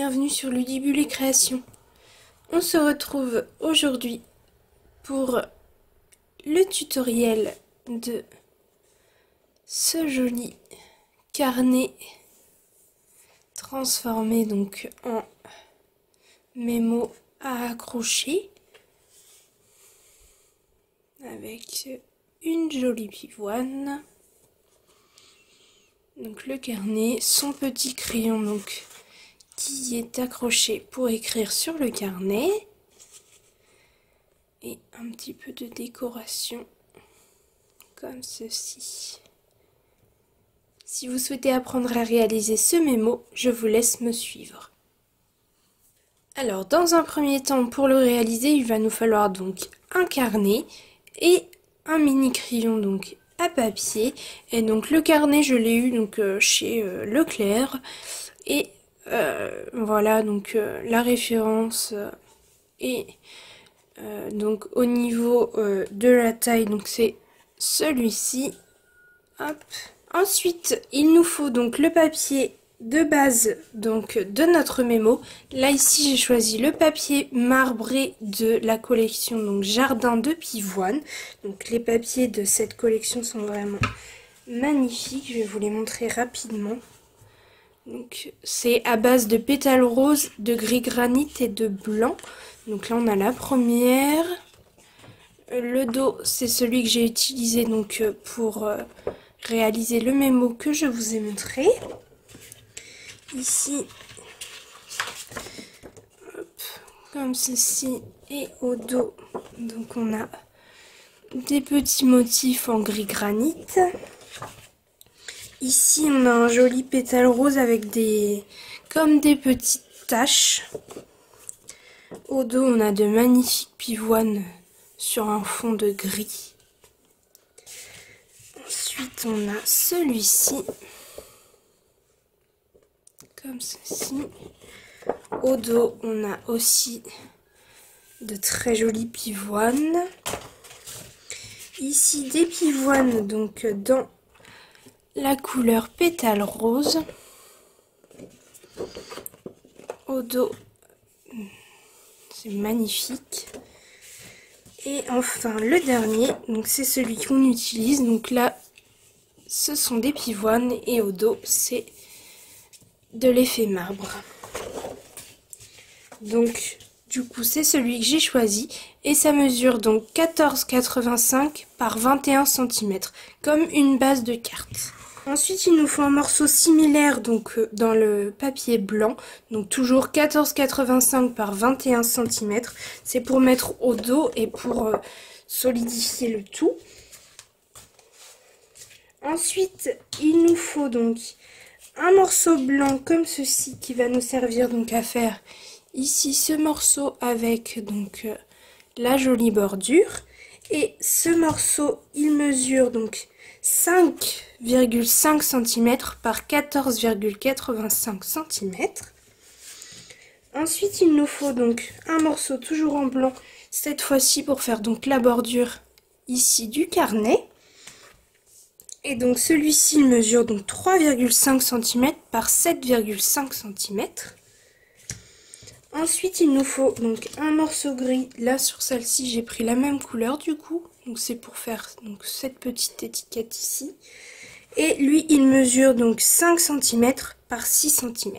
bienvenue sur Ludibule et Création. On se retrouve aujourd'hui pour le tutoriel de ce joli carnet transformé donc en mémo à accrocher avec une jolie pivoine. Donc le carnet, son petit crayon donc qui est accroché pour écrire sur le carnet et un petit peu de décoration comme ceci. Si vous souhaitez apprendre à réaliser ce mémo, je vous laisse me suivre. Alors dans un premier temps, pour le réaliser, il va nous falloir donc un carnet et un mini crayon donc à papier. Et donc le carnet, je l'ai eu donc chez Leclerc. Et voilà donc la référence et donc au niveau de la taille, donc c'est celui-ci. Hop. Ensuite, il nous faut donc le papier de base donc de notre mémo. Là ici, j'ai choisi le papier marbré de la collection donc Jardin de Pivoine. Donc les papiers de cette collection sont vraiment magnifiques. Je vais vous les montrer rapidement. Donc c'est à base de pétales roses, de gris granit et de blanc. Donc là on a la première. Le dos, c'est celui que j'ai utilisé donc pour réaliser le mémo que je vous ai montré. Ici, hop, comme ceci, et au dos, donc on a des petits motifs en gris granit. Ici, on a un joli pétale rose avec comme des petites taches. Au dos, on a de magnifiques pivoines sur un fond de gris. Ensuite, on a celui-ci, comme ceci. Au dos, on a aussi de très jolies pivoines. Ici, des pivoines donc dans la couleur pétale rose. Au dos, c'est magnifique. Et enfin le dernier, donc c'est celui qu'on utilise. Donc là, ce sont des pivoines et au dos, c'est de l'effet marbre. Donc du coup, c'est celui que j'ai choisi et ça mesure donc 14,85 par 21 cm, comme une base de carte. Ensuite, il nous faut un morceau similaire donc dans le papier blanc, donc toujours 14,85 par 21 cm. C'est pour mettre au dos et pour solidifier le tout. Ensuite, il nous faut donc un morceau blanc comme ceci qui va nous servir donc à faire ici ce morceau avec donc la jolie bordure. Et ce morceau, il mesure donc 5,5 cm par 14,85 cm. Ensuite, il nous faut donc un morceau toujours en blanc, cette fois-ci pour faire donc la bordure ici du carnet. Et donc celui-ci, il mesure donc 3,5 cm par 7,5 cm. Ensuite, il nous faut donc un morceau gris. Là, sur celle-ci, j'ai pris la même couleur du coup. Donc c'est pour faire donc cette petite étiquette ici. Et lui, il mesure donc 5 cm par 6 cm.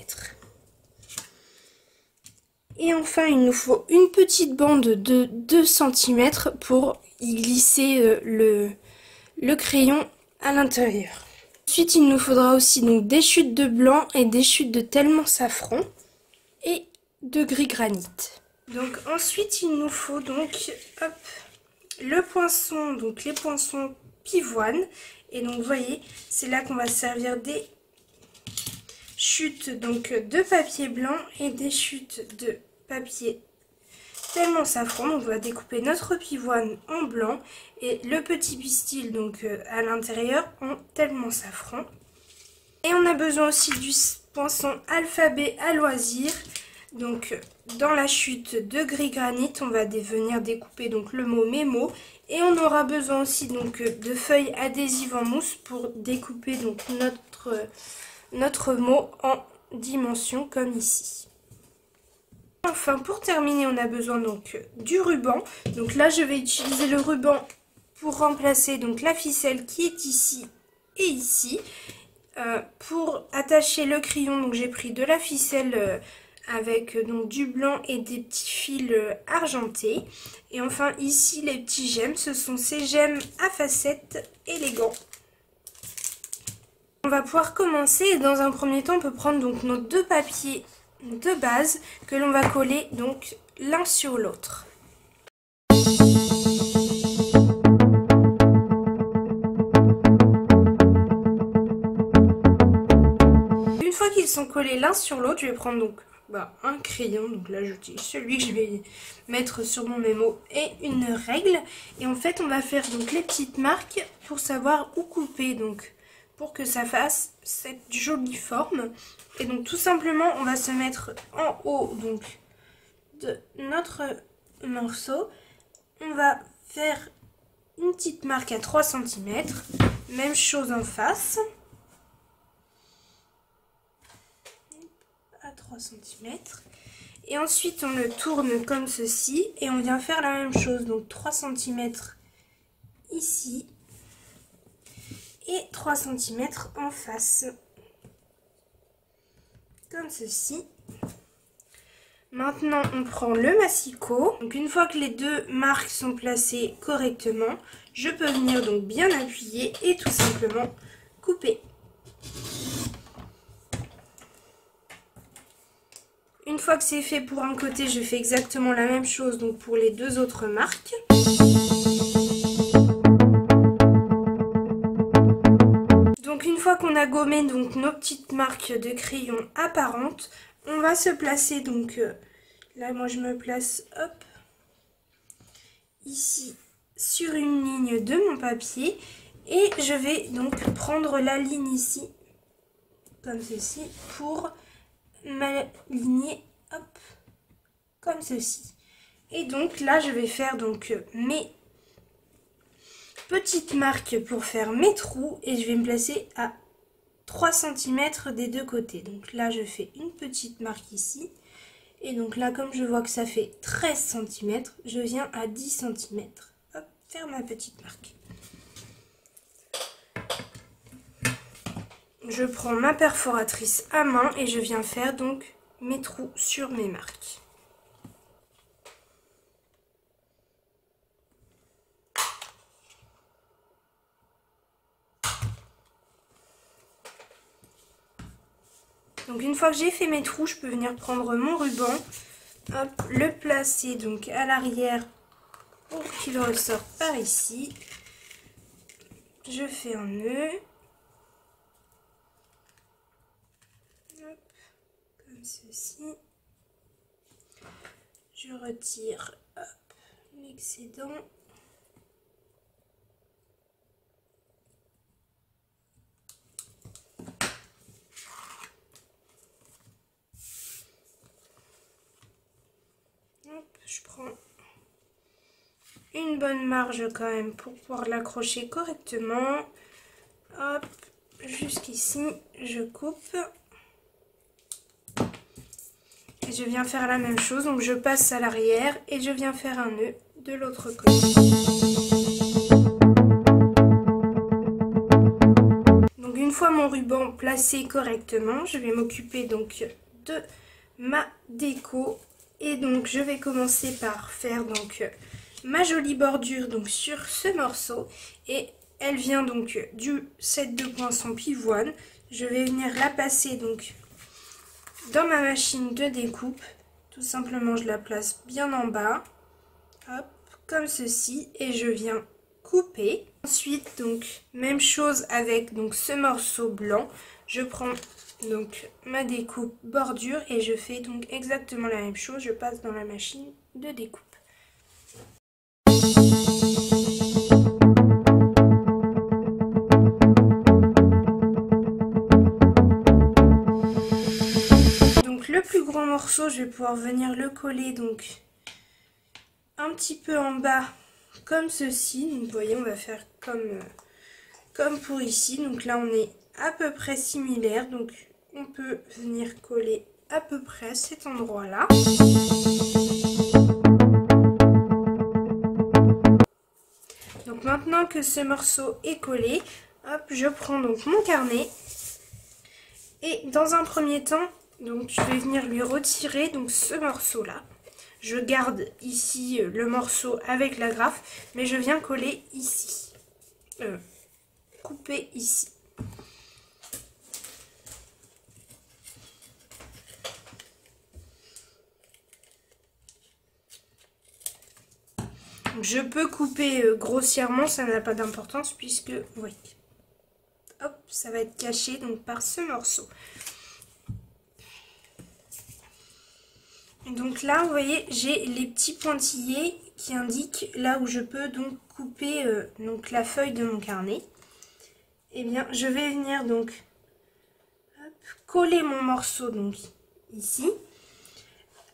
Et enfin, il nous faut une petite bande de 2 cm pour y glisser le crayon à l'intérieur. Ensuite, il nous faudra aussi donc des chutes de blanc et des chutes de tellement safran et de gris granit. Donc ensuite, il nous faut donc hop, le poinçon, donc les poinçons pivoine. Et donc vous voyez, c'est là qu'on va servir des chutes donc de papier blanc et des chutes de papier tellement safran. On va découper notre pivoine en blanc et le petit pistil donc à l'intérieur en tellement safran. Et on a besoin aussi du poinçon alphabet à loisir. Donc dans la chute de gris granit, on va venir découper donc le mot mémo. Et on aura besoin aussi donc de feuilles adhésives en mousse pour découper donc notre mot en dimensions comme ici. Enfin, pour terminer, on a besoin donc du ruban. Donc là, je vais utiliser le ruban pour remplacer donc la ficelle qui est ici et ici. Pour attacher le crayon, donc j'ai pris de la ficelle avec donc du blanc et des petits fils argentés. Et enfin ici les petits gemmes, ce sont ces gemmes à facettes élégants. On va pouvoir commencer. Dans un premier temps, on peut prendre donc nos deux papiers de base que l'on va coller donc l'un sur l'autre. Une fois qu'ils sont collés l'un sur l'autre, je vais prendre donc un crayon. Donc là, j'utilise celui que je vais mettre sur mon mémo et une règle. Et en fait, on va faire donc les petites marques pour savoir où couper, donc pour que ça fasse cette jolie forme. Et donc tout simplement, on va se mettre en haut donc de notre morceau. On va faire une petite marque à 3 cm. Même chose en face. À 3 cm. Et ensuite, on le tourne comme ceci. Et on vient faire la même chose. Donc 3 cm ici. Et 3 cm en face. Comme ceci. Maintenant, on prend le massicot. Donc une fois que les deux marques sont placées correctement, je peux venir donc bien appuyer et tout simplement couper. Une fois que c'est fait pour un côté, je fais exactement la même chose donc pour les deux autres marques. Donc une fois qu'on a gommé donc nos petites marques de crayon apparentes, on va se placer donc là moi je me place hop ici sur une ligne de mon papier et je vais donc prendre la ligne ici comme ceci pour m'aligner hop comme ceci. Et donc là je vais faire donc mes petites marques pour faire mes trous et je vais me placer à 3 cm des deux côtés. Donc là je fais une petite marque ici et donc là comme je vois que ça fait 13 cm, je viens à 10 cm. Hop, faire ma petite marque. Je prends ma perforatrice à main et je viens faire donc mes trous sur mes marques. Donc une fois que j'ai fait mes trous, je peux venir prendre mon ruban, hop, le placer donc à l'arrière pour qu'il ressorte par ici. Je fais un nœud. Hop, comme ceci. Je retire l'excédent. Je prends une bonne marge quand même pour pouvoir l'accrocher correctement. Hop, jusqu'ici, je coupe. Et je viens faire la même chose, donc je passe à l'arrière et je viens faire un nœud de l'autre côté. Donc une fois mon ruban placé correctement, je vais m'occuper donc de ma déco. Et donc je vais commencer par faire donc ma jolie bordure donc sur ce morceau. Et elle vient donc du set de poinçons pivoine. Je vais venir la passer donc dans ma machine de découpe. Tout simplement je la place bien en bas. Hop, comme ceci. Et je viens couper. Ensuite donc même chose avec donc ce morceau blanc. Je prends donc ma découpe bordure et je fais donc exactement la même chose, je passe dans la machine de découpe. Donc le plus gros morceau, je vais pouvoir venir le coller donc un petit peu en bas comme ceci. Donc vous voyez, on va faire comme pour ici. Donc là on est à peu près similaire, donc on peut venir coller à peu près cet endroit-là. Donc maintenant que ce morceau est collé, hop, je prends donc mon carnet et dans un premier temps, donc je vais venir lui retirer donc ce morceau-là. Je garde ici le morceau avec l'agrafe, mais je viens coller ici, couper ici. Je peux couper grossièrement, ça n'a pas d'importance puisque, vous voyez, hop, ça va être caché donc par ce morceau. Donc là, vous voyez, j'ai les petits pointillés qui indiquent là où je peux donc couper donc la feuille de mon carnet. Et bien, je vais venir donc hop, coller mon morceau donc ici,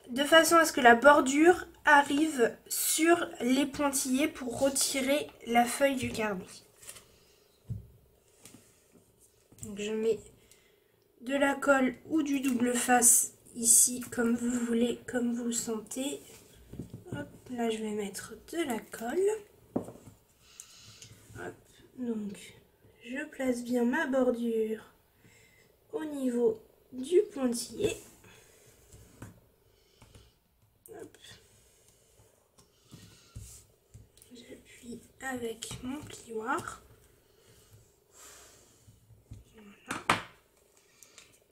de façon à ce que la bordure arrive sur les pointillés pour retirer la feuille du carnet. Donc je mets de la colle ou du double face ici comme vous voulez, comme vous le sentez. Hop, là je vais mettre de la colle. Hop, donc je place bien ma bordure au niveau du pointillé. Hop. J'appuie avec mon plioir.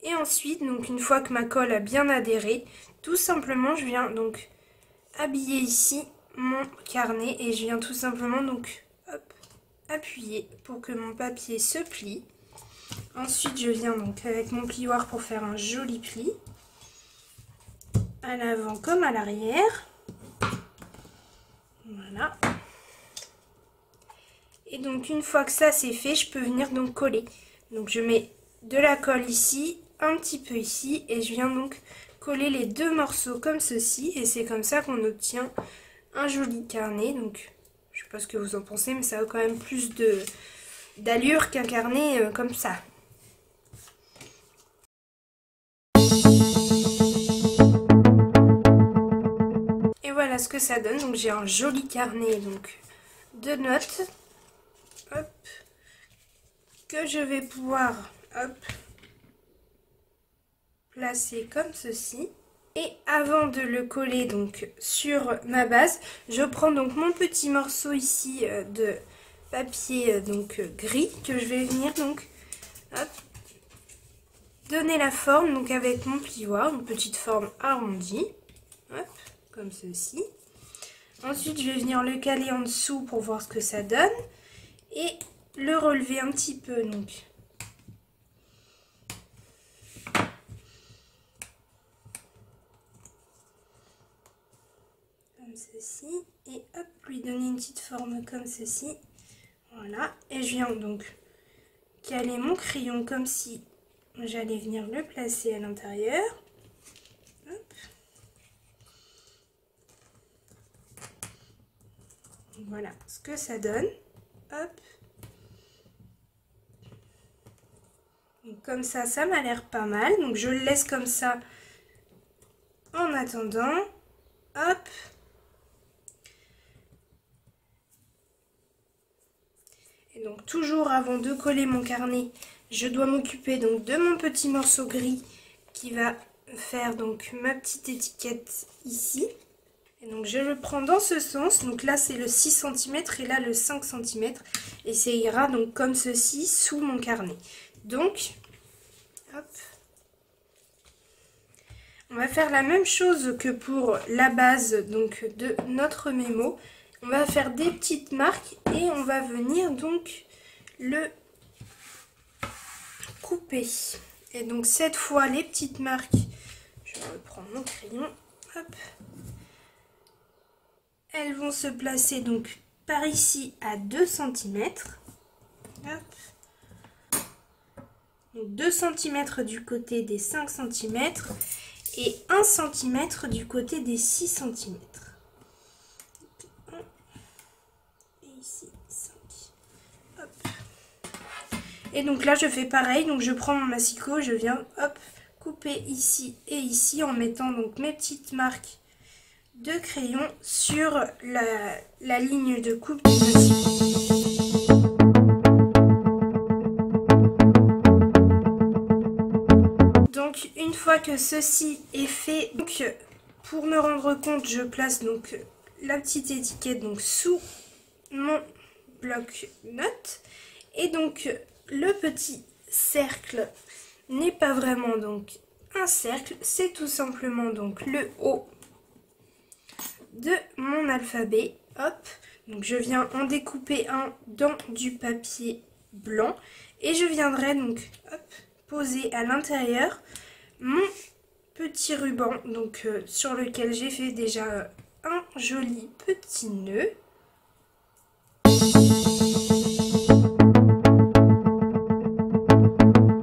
Et ensuite, donc une fois que ma colle a bien adhéré, tout simplement je viens donc habiller ici mon carnet et je viens tout simplement donc hop, appuyer pour que mon papier se plie. Ensuite je viens donc avec mon plioir pour faire un joli pli, à l'avant comme à l'arrière. Voilà. Et donc une fois que ça c'est fait, je peux venir donc coller. Donc je mets de la colle ici, un petit peu ici, et je viens donc coller les deux morceaux comme ceci, et c'est comme ça qu'on obtient un joli carnet. Donc je sais pas ce que vous en pensez, mais ça a quand même plus d'allure qu'un carnet comme ça. Et voilà ce que ça donne. Donc j'ai un joli carnet donc de notes, hop, que je vais pouvoir hop, placer comme ceci. Et avant de le coller donc sur ma base, je prends donc mon petit morceau ici de papier donc gris que je vais venir donc hop, donner la forme donc avec mon plioir, une petite forme arrondie, hop, comme ceci. Ensuite je vais venir le caler en dessous pour voir ce que ça donne et le relever un petit peu donc. Comme ceci, et hop, lui donner une petite forme comme ceci. Voilà, et je viens donc caler mon crayon comme si j'allais venir le placer à l'intérieur. Voilà ce que ça donne. Hop. Donc comme ça m'a l'air pas mal. Donc je le laisse comme ça en attendant. Hop. Et donc toujours avant de coller mon carnet, je dois m'occuper donc de mon petit morceau gris qui va faire donc ma petite étiquette ici. Et donc je le prends dans ce sens, donc là c'est le 6 cm et là le 5 cm. Et ça ira donc comme ceci sous mon carnet. Donc, hop, on va faire la même chose que pour la base donc de notre mémo. On va faire des petites marques et on va venir donc le couper. Et donc cette fois les petites marques, je vais reprendre mon crayon, hop. Elles vont se placer donc par ici à 2 cm. Hop. Donc 2 cm du côté des 5 cm et 1 cm du côté des 6 cm. Et ici 5. Hop. Et donc là je fais pareil, donc je prends mon massicot, je viens hop couper couper ici et ici en mettant donc mes petites marques de crayon sur la ligne de coupe du motif. Donc une fois que ceci est fait, donc, pour me rendre compte, je place donc la petite étiquette donc sous mon bloc-notes et donc le petit cercle n'est pas vraiment donc un cercle, c'est tout simplement donc le haut de mon alphabet. Hop, donc je viens en découper un dans du papier blanc et je viendrai donc hop, poser à l'intérieur mon petit ruban donc sur lequel j'ai fait déjà un joli petit nœud.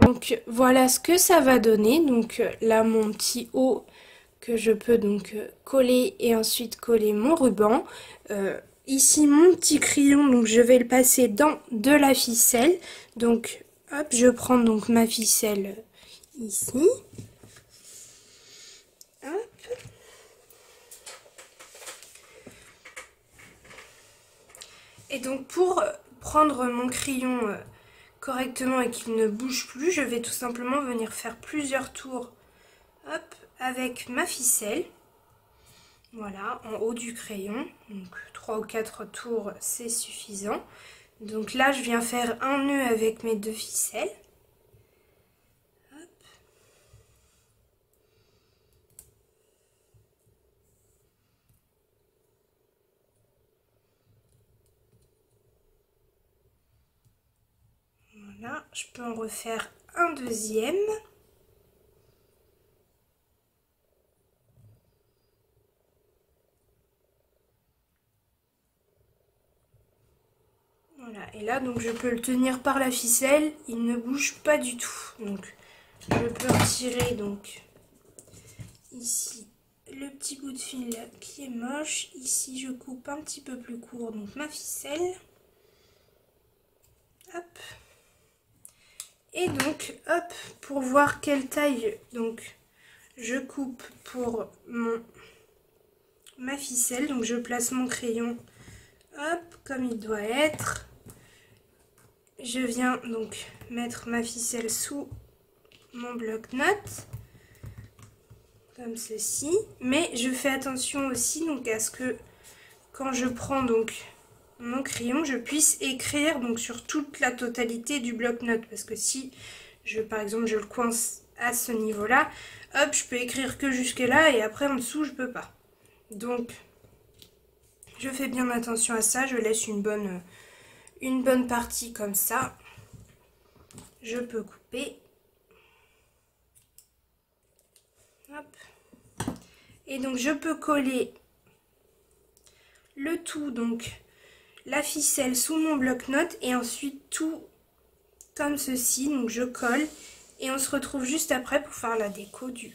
Donc voilà ce que ça va donner. Donc là mon petit haut que je peux donc coller et ensuite coller mon ruban. Ici mon petit crayon, donc je vais le passer dans de la ficelle. Donc hop, je prends donc ma ficelle ici. Hop. Et donc pour prendre mon crayon correctement et qu'il ne bouge plus, je vais tout simplement venir faire plusieurs tours, hop, avec ma ficelle. Voilà, en haut du crayon. Donc 3 ou 4 tours, c'est suffisant. Donc là, je viens faire un nœud avec mes 2 ficelles. Hop. Voilà, je peux en refaire un deuxième. Voilà, et là donc je peux le tenir par la ficelle, il ne bouge pas du tout. Donc je peux retirer donc ici le petit bout de fil qui est moche. Ici je coupe un petit peu plus court donc ma ficelle. Hop. Et donc hop, pour voir quelle taille donc je coupe pour ma ficelle. Donc je place mon crayon hop comme il doit être. Je viens donc mettre ma ficelle sous mon bloc-notes, comme ceci. Mais je fais attention aussi donc à ce que quand je prends donc mon crayon, je puisse écrire donc sur toute la totalité du bloc-notes. Parce que si, par exemple, je le coince à ce niveau-là, hop, je peux écrire que jusque là et après en dessous, je peux pas. Donc, je fais bien attention à ça, je laisse une bonne partie comme ça. Je peux couper. Hop. Et donc je peux coller le tout, donc la ficelle sous mon bloc-notes et ensuite tout comme ceci. Donc je colle et on se retrouve juste après pour faire la déco du haut.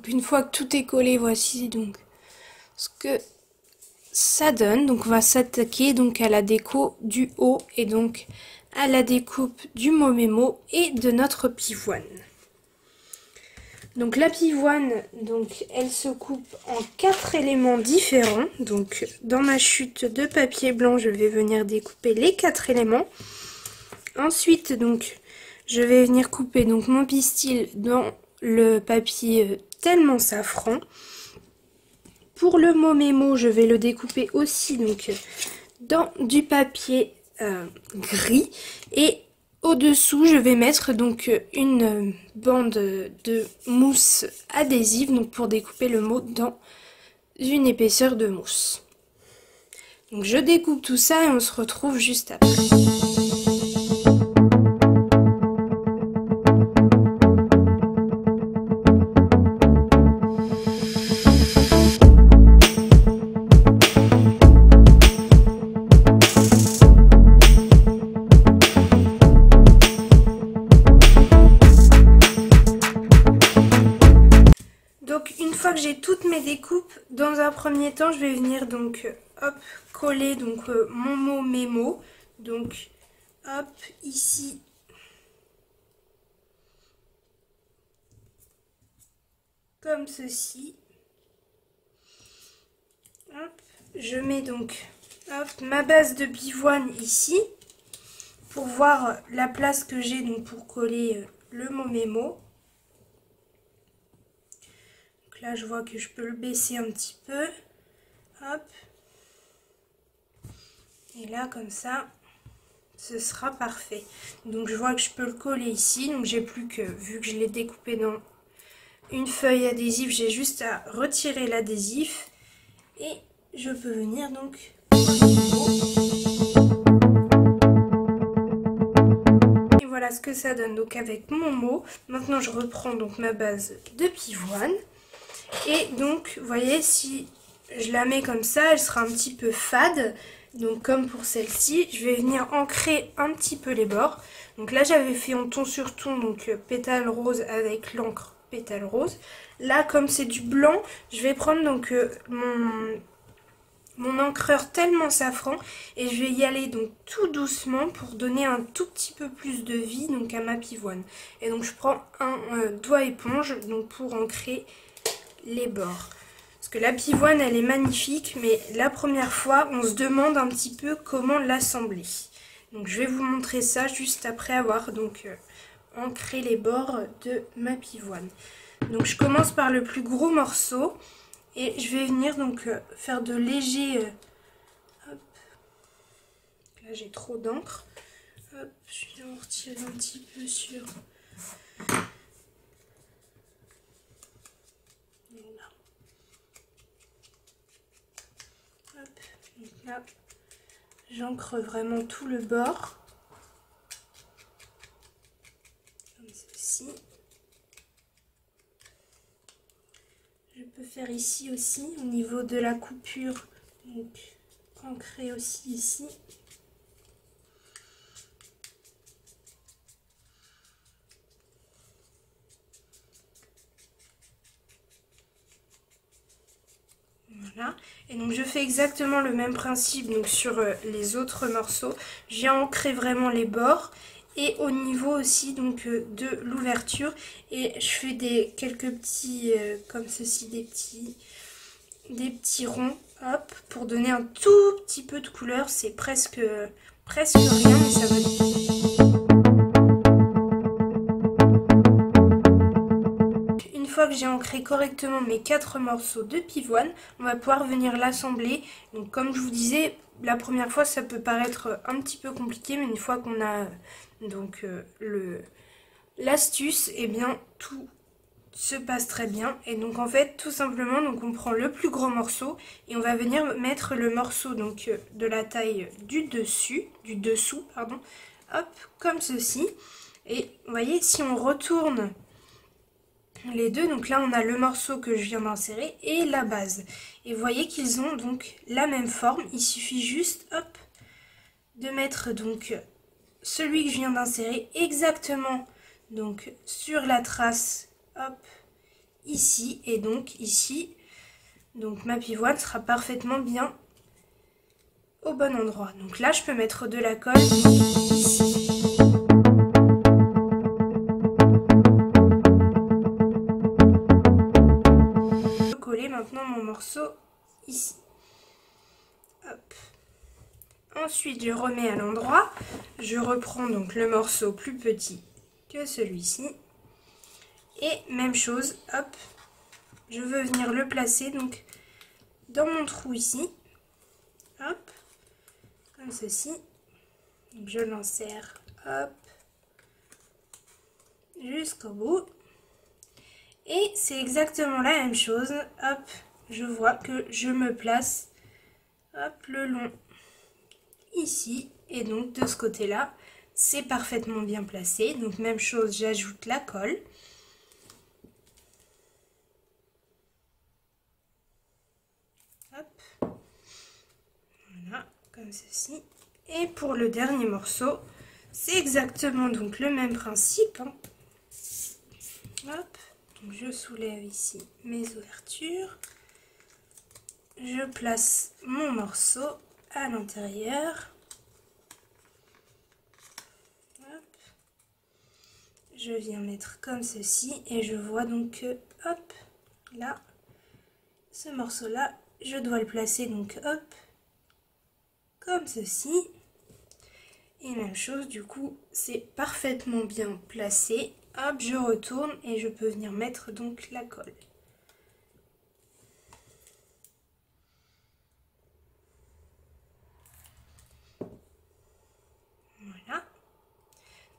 Une fois que tout est collé, voici donc ce que ça donne. Donc on va s'attaquer donc à la déco du haut et donc à la découpe du mot mémo et de notre pivoine. Donc la pivoine, donc elle se coupe en 4 éléments différents. Donc dans ma chute de papier blanc, je vais venir découper les 4 éléments. Ensuite donc je vais venir couper donc mon pistil dans le papier tellement safran. Pour le mot mémo, je vais le découper aussi donc dans du papier gris et au-dessous, je vais mettre donc une bande de mousse adhésive donc pour découper le mot dans une épaisseur de mousse. Donc je découpe tout ça et on se retrouve juste après. mes découpes, dans un premier temps, je vais venir donc hop coller donc mon mot mes mots. Donc hop ici. Comme ceci. Hop, je mets donc hop, ma base de pivoine ici pour voir la place que j'ai donc pour coller le mot mémo. Donc là je vois que je peux le baisser un petit peu. Hop. Et là comme ça, ce sera parfait. Donc je vois que je peux le coller ici. Donc j'ai plus que, vu que je l'ai découpé dans une feuille adhésive, j'ai juste à retirer l'adhésif. Et je peux venir donc et voilà ce que ça donne donc avec mon mot. Maintenant je reprends donc ma base de pivoine et donc vous voyez, si je la mets comme ça, elle sera un petit peu fade. Donc comme pour celle-ci, je vais venir ancrer un petit peu les bords. Donc là j'avais fait en ton sur ton, donc pétale rose avec l'encre pétale rose. Là comme c'est du blanc, je vais prendre donc mon encreur tellement safran et je vais y aller donc tout doucement pour donner un tout petit peu plus de vie donc à ma pivoine. Et donc je prends un doigt éponge donc pour ancrer les bords. Parce que la pivoine elle est magnifique, mais la première fois on se demande un petit peu comment l'assembler. Donc je vais vous montrer ça juste après avoir donc ancré les bords de ma pivoine. Donc je commence par le plus gros morceau. Et je vais venir donc faire de légers... hop. Là j'ai trop d'encre. Hop, je viens en retirer un petit peu sur... Voilà. Hop, donc là j'encre vraiment tout le bord. Comme ceci. Je peux faire ici aussi, au niveau de la coupure, donc ancrer aussi ici. Voilà, et donc je fais exactement le même principe donc sur les autres morceaux. Je viens ancrer vraiment les bords et au niveau aussi donc de l'ouverture, et je fais quelques petits comme ceci, des petits ronds, hop, pour donner un tout petit peu de couleur. C'est presque rien, mais ça va. Une fois que j'ai ancré correctement mes 4 morceaux de pivoine, on va pouvoir venir l'assembler. Donc comme je vous disais, la première fois ça peut paraître un petit peu compliqué, mais une fois qu'on a donc l'astuce, et bien tout se passe très bien. Et donc en fait tout simplement donc on prend le plus gros morceau et on va venir mettre le morceau donc de la taille du dessous pardon, hop, comme ceci. Et vous voyez, si on retourne les deux, donc là on a le morceau que je viens d'insérer et la base, et vous voyez qu'ils ont donc la même forme. Il suffit juste hop de mettre donc celui que je viens d'insérer exactement donc sur la trace, hop, ici, et donc ici, donc ma pivoine sera parfaitement bien au bon endroit. Donc là je peux mettre de la colle ici. Je peux coller maintenant mon morceau ici. Hop. Ensuite je remets à l'endroit, je reprends donc le morceau plus petit que celui-ci. Et même chose, hop, je veux venir le placer donc dans mon trou ici, hop, comme ceci. Donc je l'insère, hop, jusqu'au bout. Et c'est exactement la même chose, hop, je vois que je me place, hop, le long ici, et donc de ce côté-là, c'est parfaitement bien placé. Donc même chose, j'ajoute la colle. Hop. Voilà, comme ceci. Et pour le dernier morceau, c'est exactement donc le même principe. Hein. Hop, donc je soulève ici mes ouvertures. je place mon morceau à l'intérieur. Je viens mettre comme ceci et je vois donc que, hop, là, ce morceau-là, je dois le placer donc, hop, comme ceci. Et même chose, du coup, c'est parfaitement bien placé. Hop, je retourne et je peux venir mettre donc la colle. Voilà.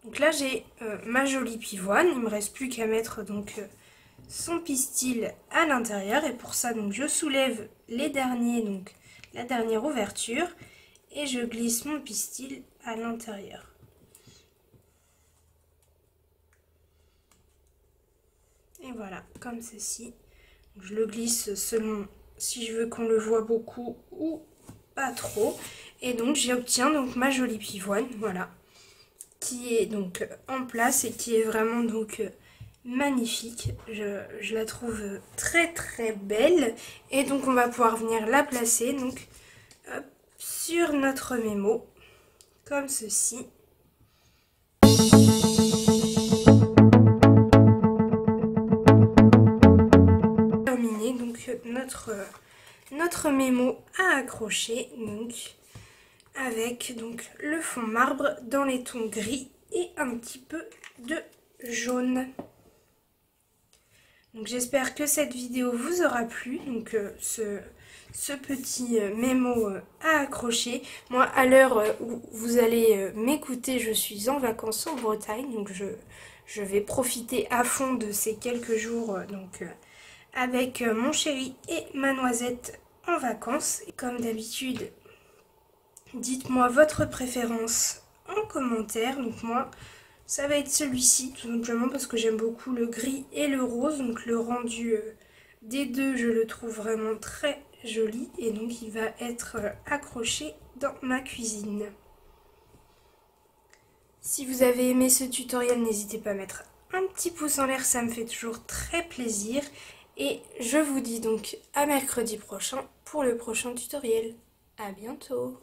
Donc là, j'ai ma jolie pivoine. Il ne me reste plus qu'à mettre donc son pistil à l'intérieur. Et pour ça, donc, je soulève les derniers, donc la dernière ouverture. Et je glisse mon pistil à l'intérieur. Et voilà, comme ceci. Je le glisse selon si je veux qu'on le voit beaucoup ou pas trop. Et donc j'obtiens donc ma jolie pivoine, voilà, qui est donc en place et qui est vraiment donc magnifique. Je la trouve très très belle. Et donc on va pouvoir venir la placer donc hop, sur notre mémo, comme ceci. Terminé donc notre mémo à accrocher, donc avec donc le fond marbre dans les tons gris et un petit peu de jaune. Donc j'espère que cette vidéo vous aura plu, donc ce petit mémo à accrocher. Moi, à l'heure où vous allez m'écouter, je suis en vacances en Bretagne, donc je vais profiter à fond de ces quelques jours avec mon chéri et ma noisette en vacances. Et comme d'habitude, dites-moi votre préférence en commentaire. Donc moi, ça va être celui-ci, tout simplement parce que j'aime beaucoup le gris et le rose. Donc le rendu des deux, je le trouve vraiment très joli. Et donc il va être accroché dans ma cuisine. Si vous avez aimé ce tutoriel, n'hésitez pas à mettre un petit pouce en l'air, ça me fait toujours très plaisir. Et je vous dis donc à mercredi prochain pour le prochain tutoriel. À bientôt!